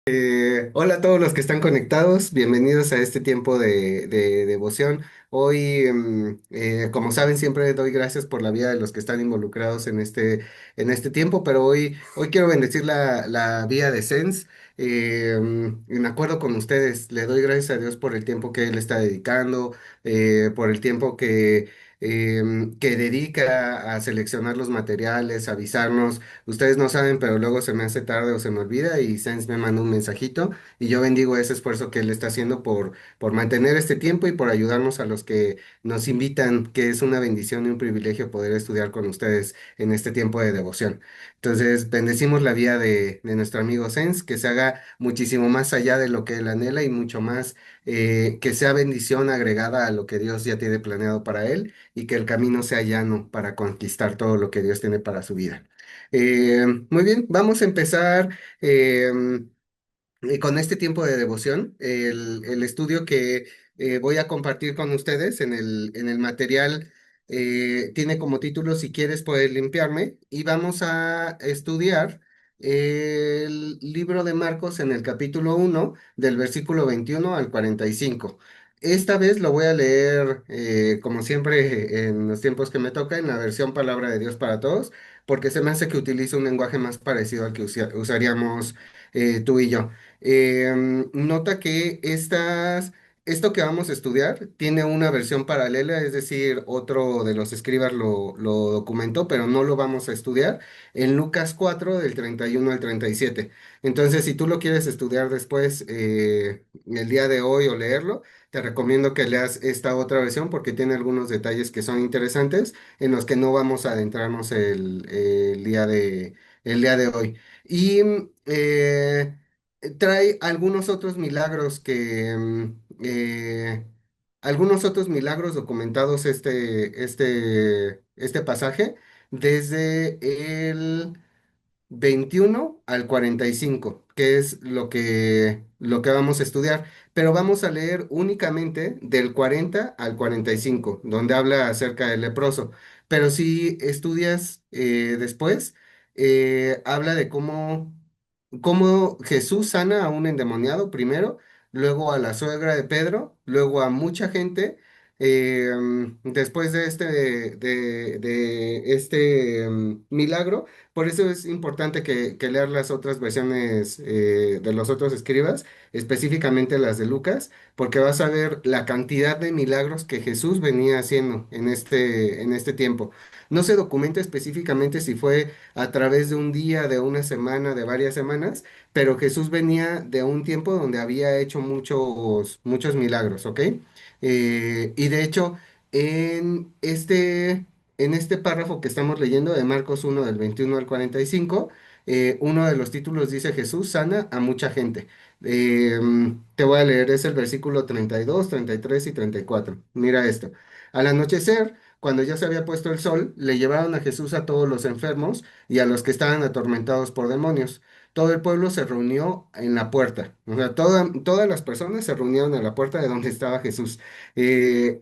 Hola a todos los que están conectados, bienvenidos a este tiempo de devoción. Hoy, como saben, siempre doy gracias por la vida de los que están involucrados en este tiempo, pero hoy quiero bendecir la vida de Sens. En acuerdo con ustedes, le doy gracias a Dios por el tiempo que él está dedicando, por el tiempo que dedica a seleccionar los materiales, avisarnos. Ustedes no saben, pero luego se me hace tarde o se me olvida y Sense me manda un mensajito y yo bendigo ese esfuerzo que él está haciendo por mantener este tiempo y por ayudarnos a los que nos invitan, que es una bendición y un privilegio poder estudiar con ustedes en este tiempo de devoción. Entonces, bendecimos la vida de nuestro amigo Sense, que se haga muchísimo más allá de lo que él anhela y mucho más, que sea bendición agregada a lo que Dios ya tiene planeado para él y que el camino sea llano para conquistar todo lo que Dios tiene para su vida. Muy bien, vamos a empezar con este tiempo de devoción. El estudio que voy a compartir con ustedes en el material tiene como título Si quieres poder limpiarme y vamos a estudiar el libro de Marcos en el capítulo 1 del versículo 21 al 45. Esta vez lo voy a leer, como siempre, en los tiempos que me toca, en la versión Palabra de Dios para Todos, porque se me hace que utilizo un lenguaje más parecido al que usaríamos tú y yo. Nota que esto que vamos a estudiar tiene una versión paralela, es decir, otro de los escribas lo documentó, pero no lo vamos a estudiar en Lucas 4 del 31 al 37. Entonces, si tú lo quieres estudiar después, el día de hoy o leerlo, te recomiendo que leas esta otra versión porque tiene algunos detalles que son interesantes en los que no vamos a adentrarnos el día de hoy. Y trae algunos otros milagros documentados este pasaje desde el 21 al 45, que es lo que vamos a estudiar, pero vamos a leer únicamente del 40 al 45, donde habla acerca del leproso. Pero si estudias después, habla de cómo Jesús sana a un endemoniado primero, luego a la suegra de Pedro, luego a mucha gente. Después de este milagro, por eso es importante que leer las otras versiones de los otros escribas, específicamente las de Lucas, porque vas a ver la cantidad de milagros que Jesús venía haciendo en este tiempo. No se documenta específicamente si fue a través de un día, de una semana, de varias semanas, pero Jesús venía de un tiempo donde había hecho muchos, muchos milagros, ¿ok? Y de hecho, en este párrafo que estamos leyendo de Marcos 1 del 21 al 45, uno de los títulos dice Jesús sana a mucha gente. Te voy a leer, es el versículo 32, 33 y 34. Mira esto. Al anochecer, cuando ya se había puesto el sol, le llevaron a Jesús a todos los enfermos y a los que estaban atormentados por demonios. Todo el pueblo se reunió en la puerta. O sea, todas las personas se reunieron en la puerta de donde estaba Jesús.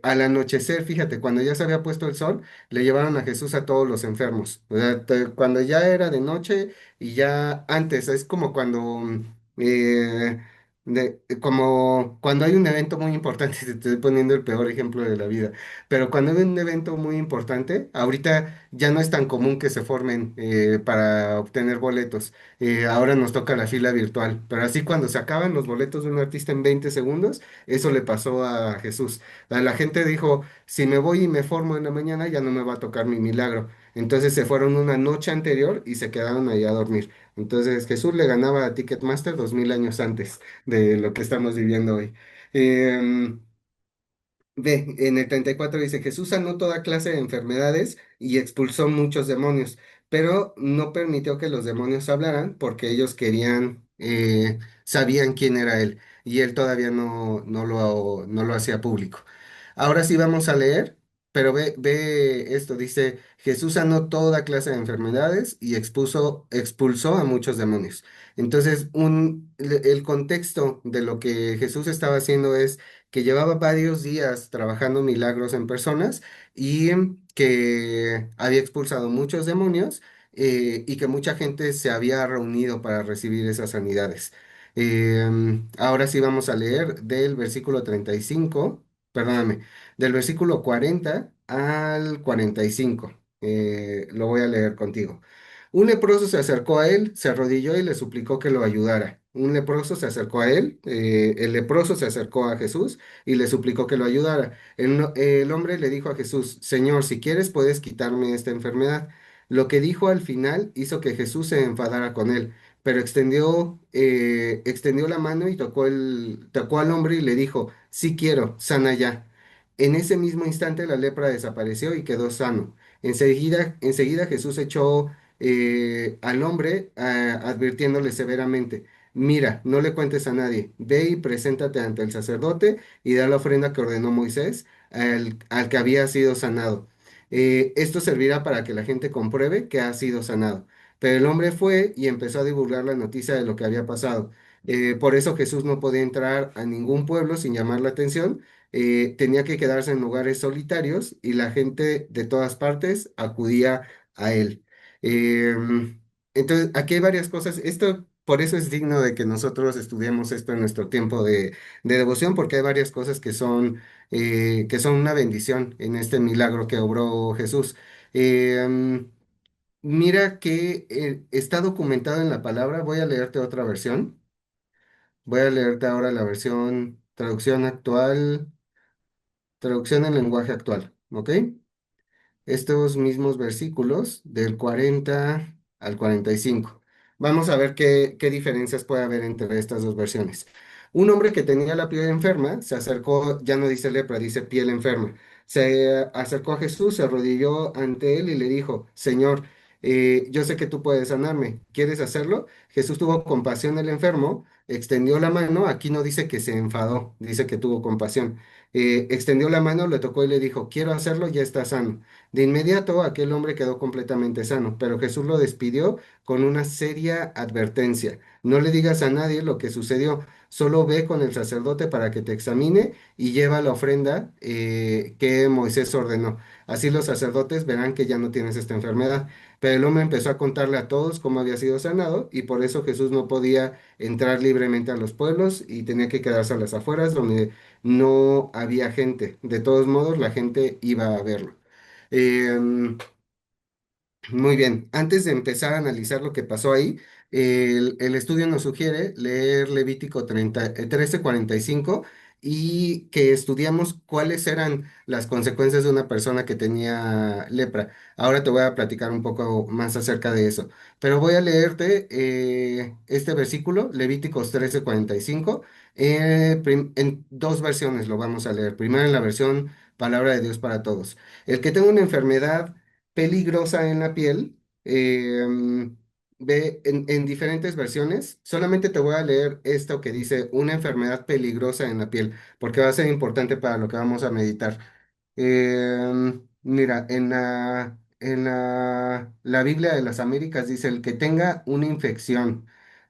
Al anochecer, fíjate, cuando ya se había puesto el sol, le llevaron a Jesús a todos los enfermos. O sea, cuando ya era de noche y ya antes, es como eh, como cuando hay un evento muy importante, te estoy poniendo el peor ejemplo de la vida, pero cuando hay un evento muy importante, ahorita ya no es tan común que se formen para obtener boletos. Ahora nos toca la fila virtual, pero así cuando se acaban los boletos de un artista en 20 segundos, eso le pasó a Jesús. La gente dijo, si me voy y me formo en la mañana, ya no me va a tocar mi milagro. Entonces se fueron una noche anterior y se quedaron ahí a dormir. Entonces Jesús le ganaba a Ticketmaster 2000 años antes de lo que estamos viviendo hoy. Em, Ve, en el 34 dice, Jesús sanó toda clase de enfermedades y expulsó muchos demonios, pero no permitió que los demonios hablaran porque ellos sabían quién era él y él todavía no lo hacía público. Ahora sí vamos a leer, pero ve esto, dice, Jesús sanó toda clase de enfermedades y expulsó a muchos demonios. Entonces, el contexto de lo que Jesús estaba haciendo es que llevaba varios días trabajando milagros en personas y que había expulsado muchos demonios y que mucha gente se había reunido para recibir esas sanidades. Ahora sí vamos a leer del versículo 35, perdóname, del versículo 40 al 45. Lo voy a leer contigo. Un leproso se acercó a él, se arrodilló y le suplicó que lo ayudara. Un leproso se acercó a él, el leproso se acercó a Jesús y le suplicó que lo ayudara. El hombre le dijo a Jesús, Señor, si quieres puedes quitarme esta enfermedad. Lo que dijo al final hizo que Jesús se enfadara con él, pero extendió la mano y tocó al hombre y le dijo, sí quiero, sana ya. En ese mismo instante la lepra desapareció y quedó sano. Enseguida Jesús echó al hombre, advirtiéndole severamente, mira, no le cuentes a nadie, ve y preséntate ante el sacerdote y da la ofrenda que ordenó Moisés al que había sido sanado. Esto servirá para que la gente compruebe que ha sido sanado. Pero el hombre fue y empezó a divulgar la noticia de lo que había pasado. Por eso Jesús no podía entrar a ningún pueblo sin llamar la atención. Tenía que quedarse en lugares solitarios y la gente de todas partes acudía a él. Em, entonces, aquí hay varias cosas. Esto, por eso es digno de que nosotros estudiemos esto en nuestro tiempo de devoción, porque hay varias cosas que son una bendición en este milagro que obró Jesús. Em, Mira que está documentado en la palabra. Voy a leerte otra versión. Voy a leerte ahora la versión traducción actual, traducción en lenguaje actual, ¿ok? Estos mismos versículos del 40 al 45. Vamos a ver qué diferencias puede haber entre estas dos versiones. Un hombre que tenía la piel enferma se acercó, ya no dice lepra, dice piel enferma. Se acercó a Jesús, se arrodilló ante él y le dijo, Señor, yo sé que tú puedes sanarme. ¿Quieres hacerlo? Jesús tuvo compasión del enfermo, extendió la mano. Aquí no dice que se enfadó, dice que tuvo compasión. Extendió la mano, le tocó y le dijo, quiero hacerlo, ya está sano. De inmediato aquel hombre quedó completamente sano, pero Jesús lo despidió con una seria advertencia. No le digas a nadie lo que sucedió, solo ve con el sacerdote para que te examine y lleva la ofrenda que Moisés ordenó. Así los sacerdotes verán que ya no tienes esta enfermedad. Pero el hombre empezó a contarle a todos cómo había sido sanado y por eso Jesús no podía entrar libremente a los pueblos y tenía que quedarse a las afueras donde no había gente. De todos modos, la gente iba a verlo. Em, Muy bien, antes de empezar a analizar lo que pasó ahí, el estudio nos sugiere leer Levítico 13:45 y que estudiamos cuáles eran las consecuencias de una persona que tenía lepra. Ahora te voy a platicar un poco más acerca de eso, pero voy a leerte este versículo, Levíticos 13:45, en dos versiones lo vamos a leer. Primero en la versión Palabra de Dios para Todos. El que tenga una enfermedad peligrosa en la piel. Ve en diferentes versiones. Solamente te voy a leer esto que dice una enfermedad peligrosa en la piel, porque va a ser importante para lo que vamos a meditar. Mira, la Biblia de las Américas dice el que tenga una infección.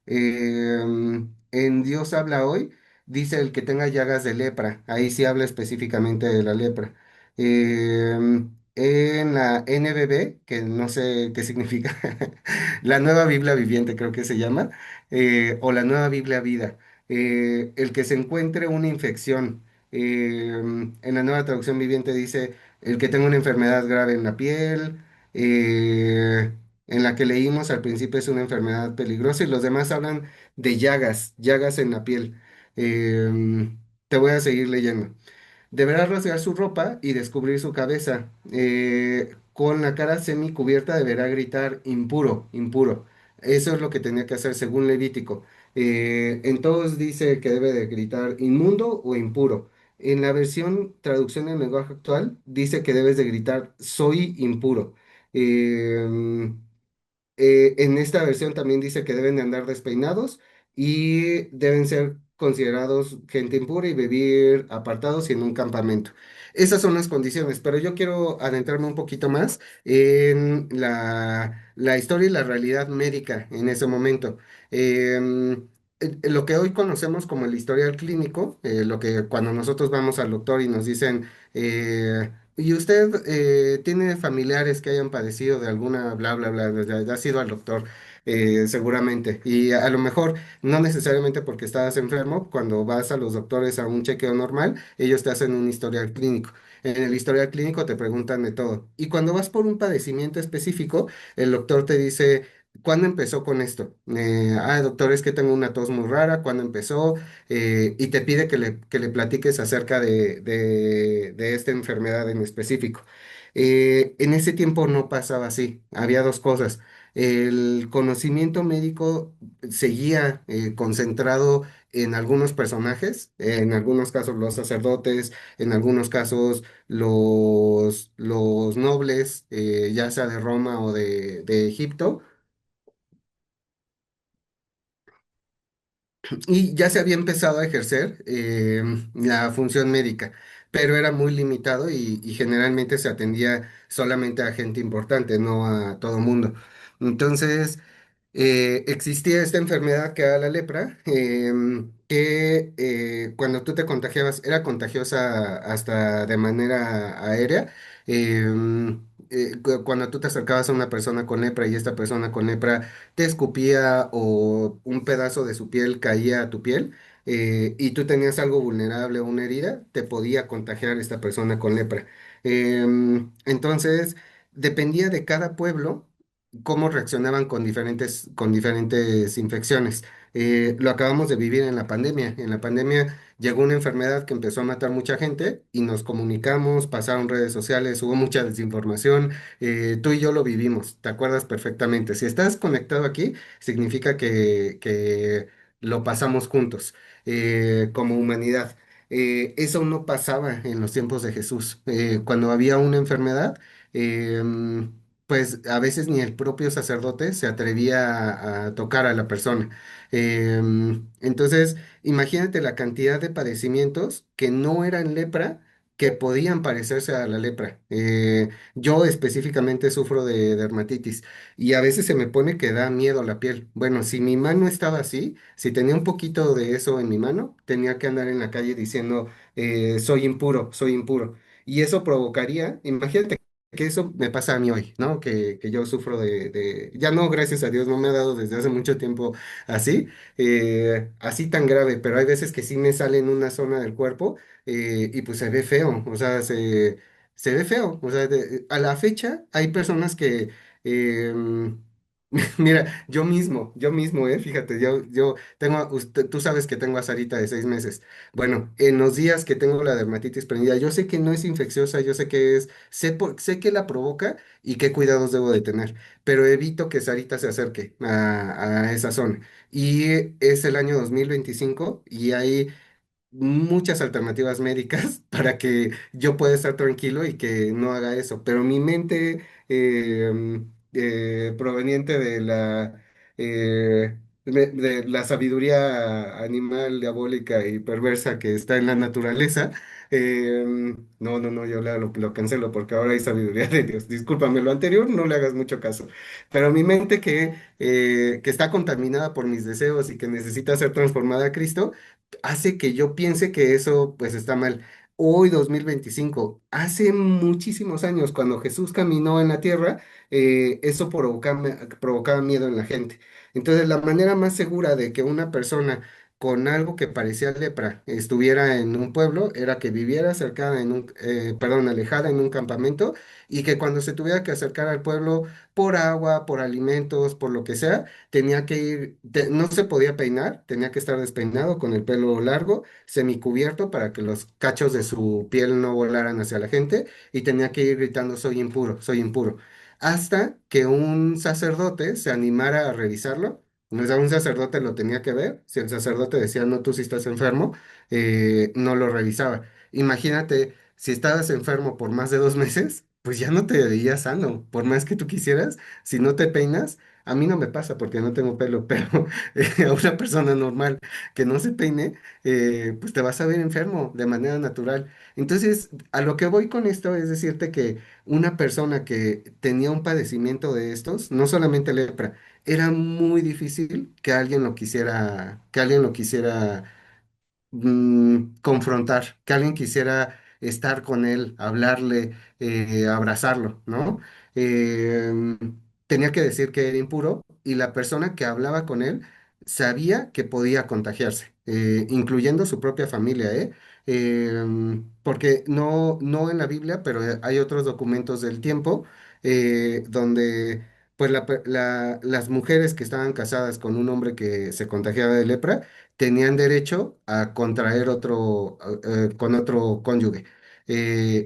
En Dios habla hoy, dice el que tenga llagas de lepra. Ahí sí habla específicamente de la lepra. En la NBB, que no sé qué significa, la Nueva Biblia Viviente creo que se llama, o la Nueva Biblia Vida, el que se encuentre una infección. En la Nueva Traducción Viviente dice el que tenga una enfermedad grave en la piel. En la que leímos al principio es una enfermedad peligrosa y los demás hablan de llagas, llagas en la piel. Te voy a seguir leyendo. Deberá rasgar su ropa y descubrir su cabeza. Con la cara semicubierta deberá gritar impuro, impuro. Eso es lo que tenía que hacer según Levítico. En todos dice que debe de gritar inmundo o impuro. En la versión traducción en lenguaje actual dice que debes de gritar soy impuro. Em, en esta versión también dice que deben de andar despeinados y deben ser considerados gente impura y vivir apartados y en un campamento. Esas son las condiciones, pero yo quiero adentrarme un poquito más en la historia y la realidad médica en ese momento. Lo que hoy conocemos como el historial clínico, lo que cuando nosotros vamos al doctor y nos dicen, ¿y usted tiene familiares que hayan padecido de alguna bla, bla, bla, ya ha sido al doctor? seguramente. Y a lo mejor, no necesariamente porque estabas enfermo, cuando vas a los doctores a un chequeo normal, ellos te hacen un historial clínico. En el historial clínico te preguntan de todo. Y cuando vas por un padecimiento específico, el doctor te dice, ¿cuándo empezó con esto? Doctor, es que tengo una tos muy rara, ¿cuándo empezó? Y te pide que le platiques acerca de esta enfermedad en específico. En ese tiempo no pasaba así, había dos cosas. El conocimiento médico seguía concentrado en algunos personajes, en algunos casos los sacerdotes, en algunos casos los nobles, ya sea de Roma o de Egipto. Y ya se había empezado a ejercer la función médica, pero era muy limitado y generalmente se atendía solamente a gente importante, no a todo mundo. Entonces, existía esta enfermedad que era la lepra, que cuando tú te contagiabas era contagiosa hasta de manera aérea. Cuando tú te acercabas a una persona con lepra y esta persona con lepra te escupía o un pedazo de su piel caía a tu piel, y tú tenías algo vulnerable o una herida, te podía contagiar esta persona con lepra. Entonces, dependía de cada pueblo cómo reaccionaban con diferentes infecciones. Lo acabamos de vivir en la pandemia. En la pandemia llegó una enfermedad que empezó a matar mucha gente y nos comunicamos, pasaron redes sociales, hubo mucha desinformación. Tú y yo lo vivimos, te acuerdas perfectamente. Si estás conectado aquí, significa que lo pasamos juntos como humanidad. Eso no pasaba en los tiempos de Jesús. Cuando había una enfermedad, pues a veces ni el propio sacerdote se atrevía a tocar a la persona. Entonces, imagínate la cantidad de padecimientos que no eran lepra, que podían parecerse a la lepra. Yo específicamente sufro de dermatitis y a veces se me pone que da miedo la piel. Bueno, si mi mano estaba así, si tenía un poquito de eso en mi mano, tenía que andar en la calle diciendo, soy impuro, soy impuro. Y eso provocaría, imagínate que eso me pasa a mí hoy, ¿no? Que yo sufro ya no, gracias a Dios, no me ha dado desde hace mucho tiempo así, así tan grave, pero hay veces que sí me sale en una zona del cuerpo y pues se ve feo, o sea, se ve feo, o sea, a la fecha hay personas que... em, Mira, yo mismo, fíjate, yo tengo, tú sabes que tengo a Sarita de 6 meses. Bueno, en los días que tengo la dermatitis prendida, yo sé que no es infecciosa, yo sé que es, sé que la provoca y qué cuidados debo de tener, pero evito que Sarita se acerque a esa zona. Y es el año 2025 y hay muchas alternativas médicas para que yo pueda estar tranquilo y que no haga eso. Pero mi mente proveniente de la sabiduría animal, diabólica y perversa que está en la naturaleza, no, yo lo cancelo porque ahora hay sabiduría de Dios. Discúlpame, lo anterior no le hagas mucho caso. Pero mi mente que está contaminada por mis deseos y que necesita ser transformada a Cristo, hace que yo piense que eso pues está mal. Hoy 2025, hace muchísimos años, cuando Jesús caminó en la tierra, eso provocaba miedo en la gente. Entonces, la manera más segura de que una persona con algo que parecía lepra estuviera en un pueblo era que viviera alejada en un campamento y que cuando se tuviera que acercar al pueblo por agua, por alimentos, por lo que sea, tenía que ir, no se podía peinar, tenía que estar despeinado con el pelo largo, semicubierto para que los cachos de su piel no volaran hacia la gente y tenía que ir gritando soy impuro, soy impuro, hasta que un sacerdote se animara a revisarlo. O sea, un sacerdote lo tenía que ver. Si el sacerdote decía, no, tú sí estás enfermo, no lo revisaba. Imagínate, si estabas enfermo por más de 2 meses, pues ya no te veías sano. Por más que tú quisieras, si no te peinas, a mí no me pasa porque no tengo pelo, pero a una persona normal que no se peine, pues te vas a ver enfermo de manera natural. Entonces, a lo que voy con esto es decirte que una persona que tenía un padecimiento de estos, no solamente lepra, era muy difícil que alguien lo quisiera confrontar, que alguien quisiera estar con él, hablarle, abrazarlo, ¿no? Em, tenía que decir que era impuro y la persona que hablaba con él sabía que podía contagiarse, incluyendo su propia familia, ¿eh? Porque no en la Biblia, pero hay otros documentos del tiempo donde pues las mujeres que estaban casadas con un hombre que se contagiaba de lepra tenían derecho a contraer otro con otro cónyuge.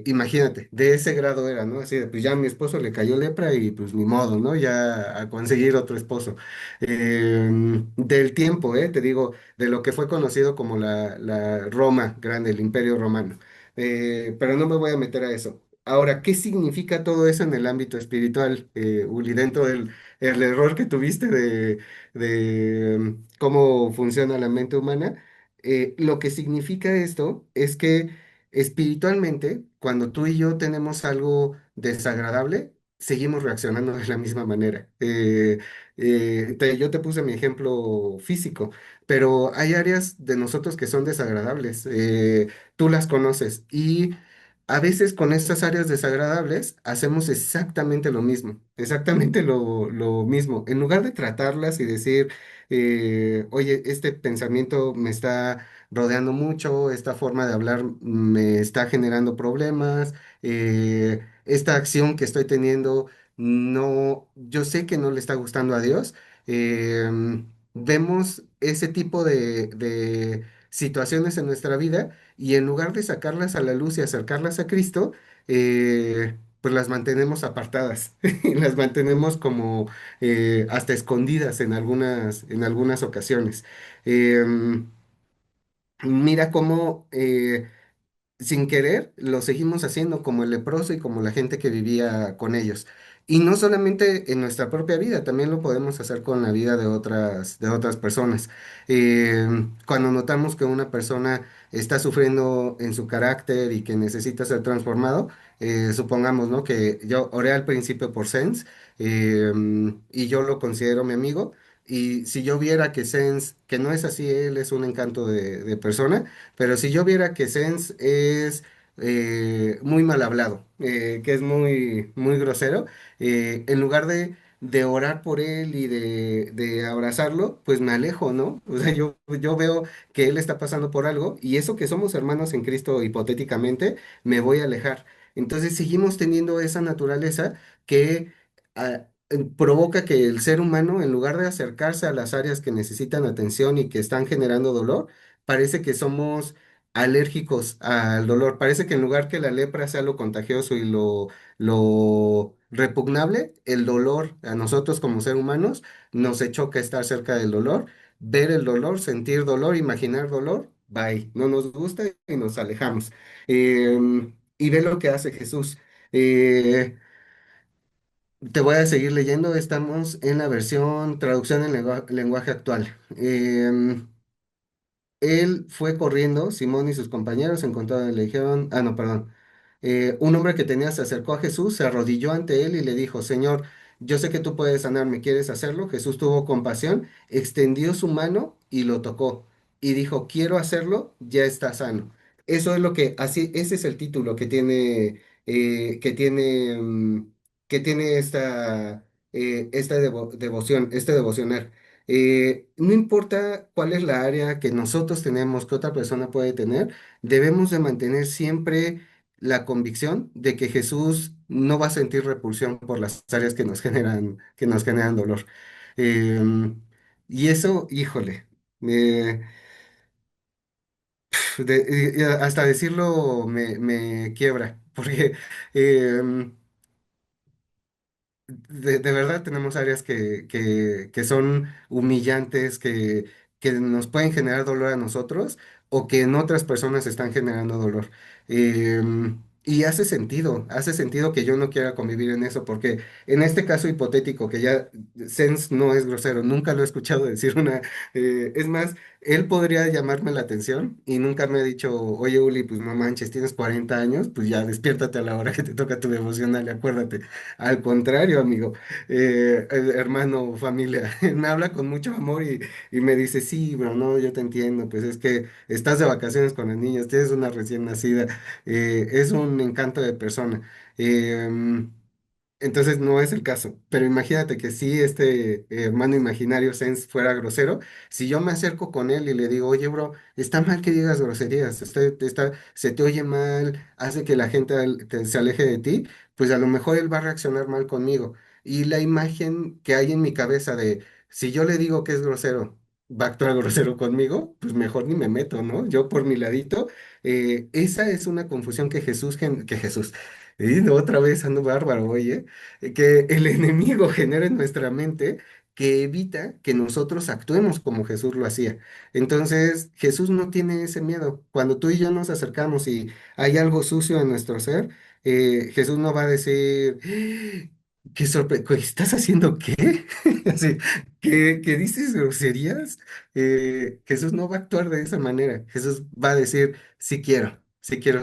Imagínate, de ese grado era, ¿no? Así de, pues ya a mi esposo le cayó lepra y pues ni modo, ¿no? Ya a conseguir otro esposo. Del tiempo, te digo, de lo que fue conocido como la Roma grande, el Imperio Romano. Pero no me voy a meter a eso. Ahora, ¿qué significa todo eso en el ámbito espiritual, Uli, dentro del el error que tuviste de cómo funciona la mente humana? Lo que significa esto es que espiritualmente, cuando tú y yo tenemos algo desagradable, seguimos reaccionando de la misma manera. Yo te puse mi ejemplo físico, pero hay áreas de nosotros que son desagradables. Tú las conoces y a veces con estas áreas desagradables hacemos exactamente lo mismo, exactamente lo mismo. En lugar de tratarlas y decir, oye, este pensamiento me está rodeando mucho, esta forma de hablar me está generando problemas, esta acción que estoy teniendo, no, yo sé que no le está gustando a Dios. Vemos ese tipo de situaciones en nuestra vida y en lugar de sacarlas a la luz y acercarlas a Cristo, pues las mantenemos apartadas y las mantenemos como hasta escondidas en algunas ocasiones. Em, Mira cómo sin querer lo seguimos haciendo como el leproso y como la gente que vivía con ellos. Y no solamente en nuestra propia vida, también lo podemos hacer con la vida de otras personas. Cuando notamos que una persona está sufriendo en su carácter y que necesita ser transformado, supongamos, ¿no? Que yo oré al principio por Sens y yo lo considero mi amigo. Y si yo viera que Sens, que no es así, él es un encanto de persona, pero si yo viera que Sens es muy mal hablado, que es muy grosero, en lugar de orar por él y de abrazarlo, pues me alejo, ¿no? O sea, yo veo que él está pasando por algo y eso que somos hermanos en Cristo hipotéticamente, me voy a alejar. Entonces seguimos teniendo esa naturaleza que provoca que el ser humano, en lugar de acercarse a las áreas que necesitan atención y que están generando dolor, parece que somos alérgicos al dolor. Parece que en lugar que la lepra sea lo contagioso y lo repugnable, el dolor a nosotros como ser humanos nos choca estar cerca del dolor, ver el dolor, sentir dolor, imaginar dolor. Bye, no nos gusta y nos alejamos. Y ve lo que hace Jesús. Eh, Te voy a seguir leyendo, estamos en la versión traducción en lenguaje actual. Él fue corriendo, Simón y sus compañeros encontraron y le dijeron, no, perdón. Un hombre que tenía se acercó a Jesús, se arrodilló ante él y le dijo, Señor, yo sé que tú puedes sanarme, ¿quieres hacerlo? Jesús tuvo compasión, extendió su mano y lo tocó. Y dijo, quiero hacerlo, ya está sano. Eso es lo que, así, ese es el título que tiene esta devoción, este devocional. No importa cuál es la área que nosotros tenemos, que otra persona puede tener, debemos de mantener siempre la convicción de que Jesús no va a sentir repulsión por las áreas que nos generan dolor. Em, y eso, híjole, eh, hasta decirlo me quiebra, porque em, de verdad tenemos áreas que son humillantes, que nos pueden generar dolor a nosotros o que en otras personas están generando dolor. Y hace sentido que yo no quiera convivir en eso, porque en este caso hipotético, que ya Sens no es grosero, nunca lo he escuchado decir es más, él podría llamarme la atención y nunca me ha dicho, oye Uli, pues no manches, tienes 40 años, pues ya despiértate a la hora que te toca tu devocional y acuérdate. Al contrario, amigo, hermano, familia, él me habla con mucho amor y me dice, sí, bro, no, yo te entiendo, pues es que estás de vacaciones con los niños, tienes una recién nacida, es un encanto de persona. Em, Entonces no es el caso, pero imagínate que si este hermano imaginario Sens fuera grosero, si yo me acerco con él y le digo, oye, bro, está mal que digas groserías, se te oye mal, hace que la gente se aleje de ti, pues a lo mejor él va a reaccionar mal conmigo. Y la imagen que hay en mi cabeza de, si yo le digo que es grosero, va a actuar grosero conmigo, pues mejor ni me meto, ¿no? Yo por mi ladito, esa es una confusión que Jesús. Y no, otra vez ando bárbaro, oye, que el enemigo genera en nuestra mente que evita que nosotros actuemos como Jesús lo hacía. Entonces, Jesús no tiene ese miedo. Cuando tú y yo nos acercamos y hay algo sucio en nuestro ser, Jesús no va a decir, qué sorpresa, ¿estás haciendo qué? Así, ¿que dices groserías? Jesús no va a actuar de esa manera. Jesús va a decir, sí quiero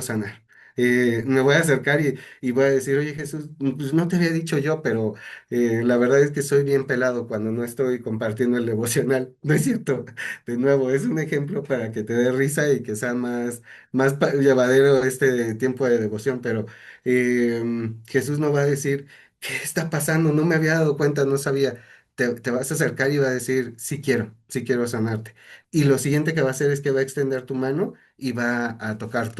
sanar. Me voy a acercar y voy a decir, oye Jesús, pues no te había dicho yo, pero la verdad es que soy bien pelado cuando no estoy compartiendo el devocional. No es cierto. De nuevo, es un ejemplo para que te dé risa y que sea más llevadero este tiempo de devoción, pero Jesús no va a decir, ¿qué está pasando? No me había dado cuenta, no sabía. Te vas a acercar y va a decir, sí quiero sanarte. Y lo siguiente que va a hacer es que va a extender tu mano y va a tocar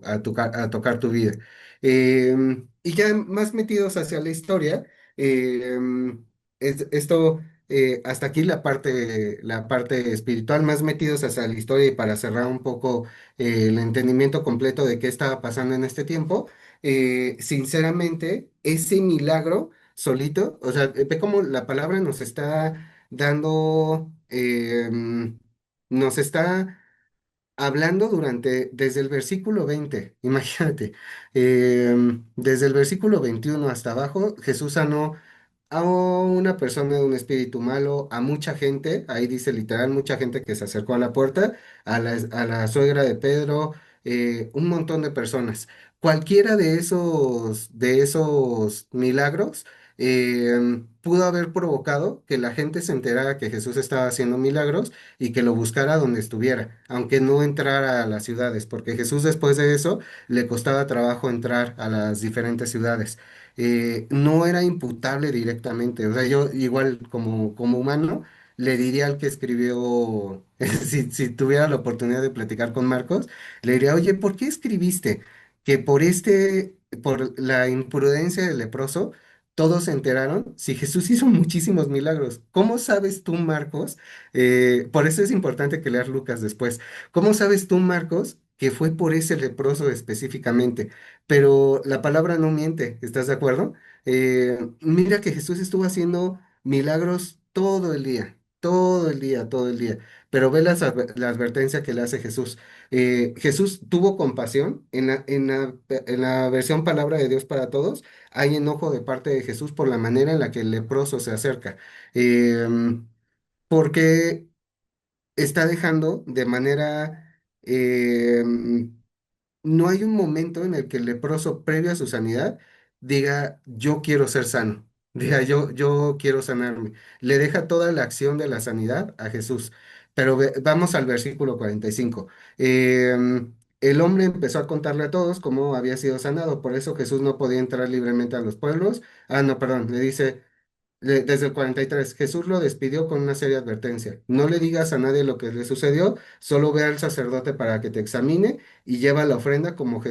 a tocar tu vida. Y ya más metidos hacia la historia, esto, hasta aquí la parte espiritual, más metidos hacia la historia y para cerrar un poco el entendimiento completo de qué estaba pasando en este tiempo, sinceramente, ese milagro solito, o sea, ve cómo la palabra nos está dando, nos está hablando desde el versículo 20, imagínate, desde el versículo 21 hasta abajo, Jesús sanó a una persona de un espíritu malo, a mucha gente, ahí dice literal, mucha gente que se acercó a la puerta, a la suegra de Pedro, un montón de personas. Cualquiera de esos milagros pudo haber provocado que la gente se enterara que Jesús estaba haciendo milagros y que lo buscara donde estuviera, aunque no entrara a las ciudades, porque Jesús después de eso le costaba trabajo entrar a las diferentes ciudades. No era imputable directamente, o sea, yo igual como humano le diría al que escribió, si tuviera la oportunidad de platicar con Marcos, le diría, oye, ¿por qué escribiste que por la imprudencia del leproso, todos se enteraron si Jesús hizo muchísimos milagros? ¿Cómo sabes tú, Marcos? Por eso es importante que leas Lucas después. ¿Cómo sabes tú, Marcos, que fue por ese leproso específicamente? Pero la palabra no miente, ¿estás de acuerdo? Mira que Jesús estuvo haciendo milagros todo el día, todo el día, todo el día. Pero ve la advertencia que le hace Jesús. Jesús tuvo compasión. En la versión Palabra de Dios para Todos, hay enojo de parte de Jesús por la manera en la que el leproso se acerca. Porque está dejando de manera, no hay un momento en el que el leproso, previo a su sanidad, diga, yo quiero ser sano, diga, yo quiero sanarme. Le deja toda la acción de la sanidad a Jesús. Pero vamos al versículo 45. El hombre empezó a contarle a todos cómo había sido sanado, por eso Jesús no podía entrar libremente a los pueblos. Ah, no, perdón, le dice... Desde el 43, Jesús lo despidió con una seria advertencia. No le digas a nadie lo que le sucedió, solo ve al sacerdote para que te examine y lleva la ofrenda como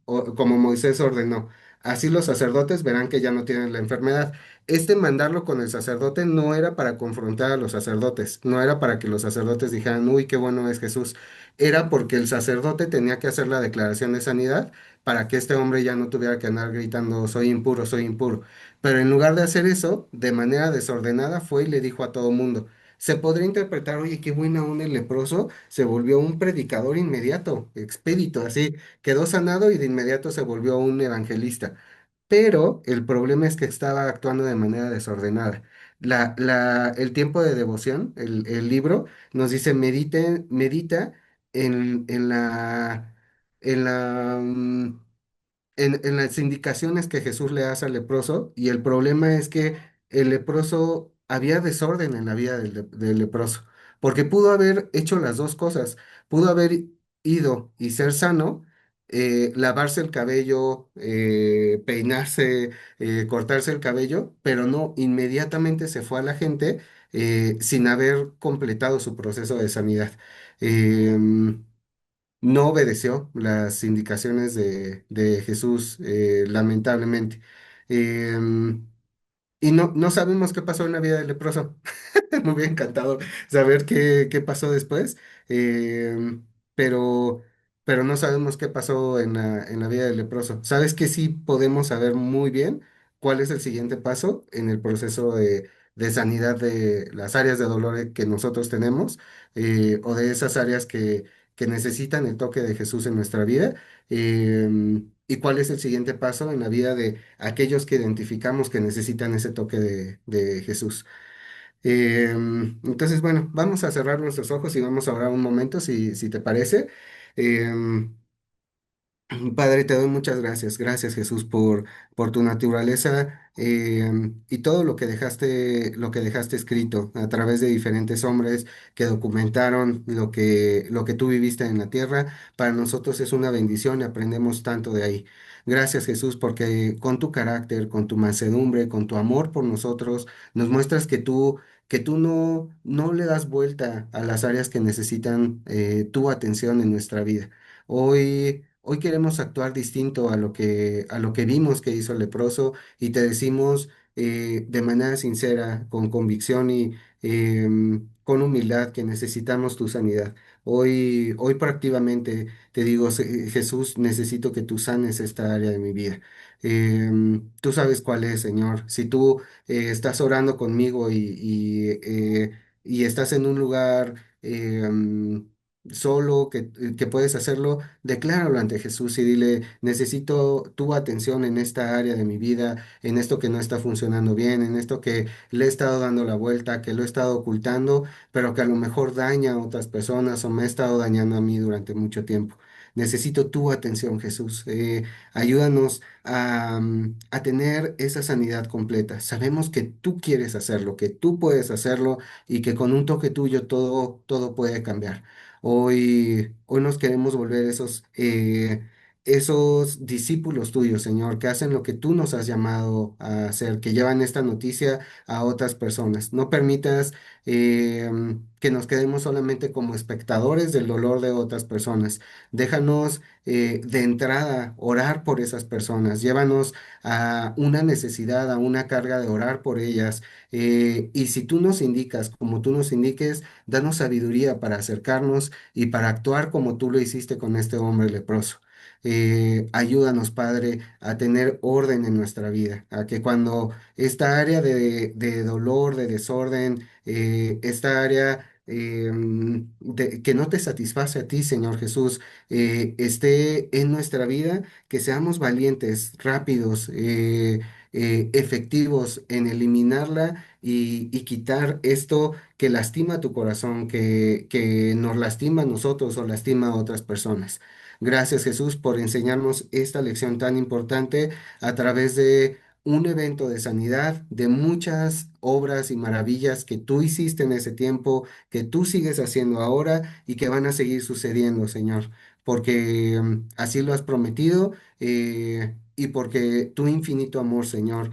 como Moisés ordenó. Así los sacerdotes verán que ya no tienen la enfermedad. Este mandarlo con el sacerdote no era para confrontar a los sacerdotes, no era para que los sacerdotes dijeran, uy, qué bueno es Jesús. Era porque el sacerdote tenía que hacer la declaración de sanidad para que este hombre ya no tuviera que andar gritando, soy impuro, soy impuro. Pero en lugar de hacer eso, de manera desordenada, fue y le dijo a todo mundo. Se podría interpretar, oye, qué buena onda el leproso, se volvió un predicador inmediato, expedito, así, quedó sanado y de inmediato se volvió un evangelista. Pero el problema es que estaba actuando de manera desordenada. El tiempo de devoción, el libro, nos dice, medita en en la, en las indicaciones que Jesús le hace al leproso, y el problema es que el leproso había desorden en la vida del leproso, porque pudo haber hecho las dos cosas, pudo haber ido y ser sano, lavarse el cabello, peinarse, cortarse el cabello, pero no, inmediatamente se fue a la gente sin haber completado su proceso de sanidad. Em, no obedeció las indicaciones de Jesús, lamentablemente. Em, y no sabemos qué pasó en la vida del leproso. Me hubiera encantado saber qué pasó después, em, pero, pero no sabemos qué pasó en la vida del leproso. ¿Sabes que sí podemos saber muy bien cuál es el siguiente paso en el proceso de sanidad de las áreas de dolor que nosotros tenemos, o de esas áreas que necesitan el toque de Jesús en nuestra vida? ¿Y cuál es el siguiente paso en la vida de aquellos que identificamos que necesitan ese toque de Jesús? Entonces, bueno, vamos a cerrar nuestros ojos y vamos a orar un momento, si te parece. Em, Padre, te doy muchas gracias. Gracias, Jesús, por tu naturaleza, y todo lo que dejaste escrito a través de diferentes hombres que documentaron lo que tú viviste en la tierra. Para nosotros es una bendición y aprendemos tanto de ahí. Gracias, Jesús, porque con tu carácter, con tu mansedumbre, con tu amor por nosotros, nos muestras que tú no le das vuelta a las áreas que necesitan tu atención en nuestra vida. Hoy queremos actuar distinto a lo que vimos que hizo el leproso, y te decimos de manera sincera, con convicción y con humildad, que necesitamos tu sanidad. Hoy proactivamente te digo: Jesús, necesito que tú sanes esta área de mi vida. Tú sabes cuál es, Señor. Si tú estás orando conmigo y estás en un lugar solo, que puedes hacerlo, decláralo ante Jesús y dile: necesito tu atención en esta área de mi vida, en esto que no está funcionando bien, en esto que le he estado dando la vuelta, que lo he estado ocultando, pero que a lo mejor daña a otras personas o me ha estado dañando a mí durante mucho tiempo. Necesito tu atención, Jesús. Ayúdanos a tener esa sanidad completa. Sabemos que tú quieres hacerlo, que tú puedes hacerlo, y que con un toque tuyo todo puede cambiar. Hoy nos queremos volver esos discípulos tuyos, Señor, que hacen lo que tú nos has llamado a hacer, que llevan esta noticia a otras personas. No permitas que nos quedemos solamente como espectadores del dolor de otras personas. Déjanos de entrada orar por esas personas. Llévanos a una necesidad, a una carga de orar por ellas. Y si tú nos indicas, como tú nos indiques, danos sabiduría para acercarnos y para actuar como tú lo hiciste con este hombre leproso. Ayúdanos, Padre, a tener orden en nuestra vida, a que cuando esta área de dolor, de desorden, esta área que no te satisface a ti, Señor Jesús, esté en nuestra vida, que seamos valientes, rápidos, efectivos en eliminarla y quitar esto que lastima tu corazón, que nos lastima a nosotros o lastima a otras personas. Gracias, Jesús, por enseñarnos esta lección tan importante a través de un evento de sanidad, de muchas obras y maravillas que tú hiciste en ese tiempo, que tú sigues haciendo ahora y que van a seguir sucediendo, Señor, porque así lo has prometido, y porque tu infinito amor, Señor,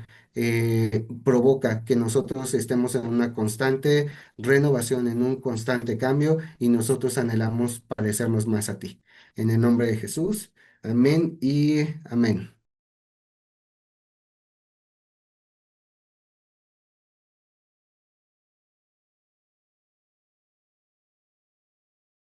provoca que nosotros estemos en una constante renovación, en un constante cambio, y nosotros anhelamos parecernos más a ti. En el nombre de Jesús, amén y amén.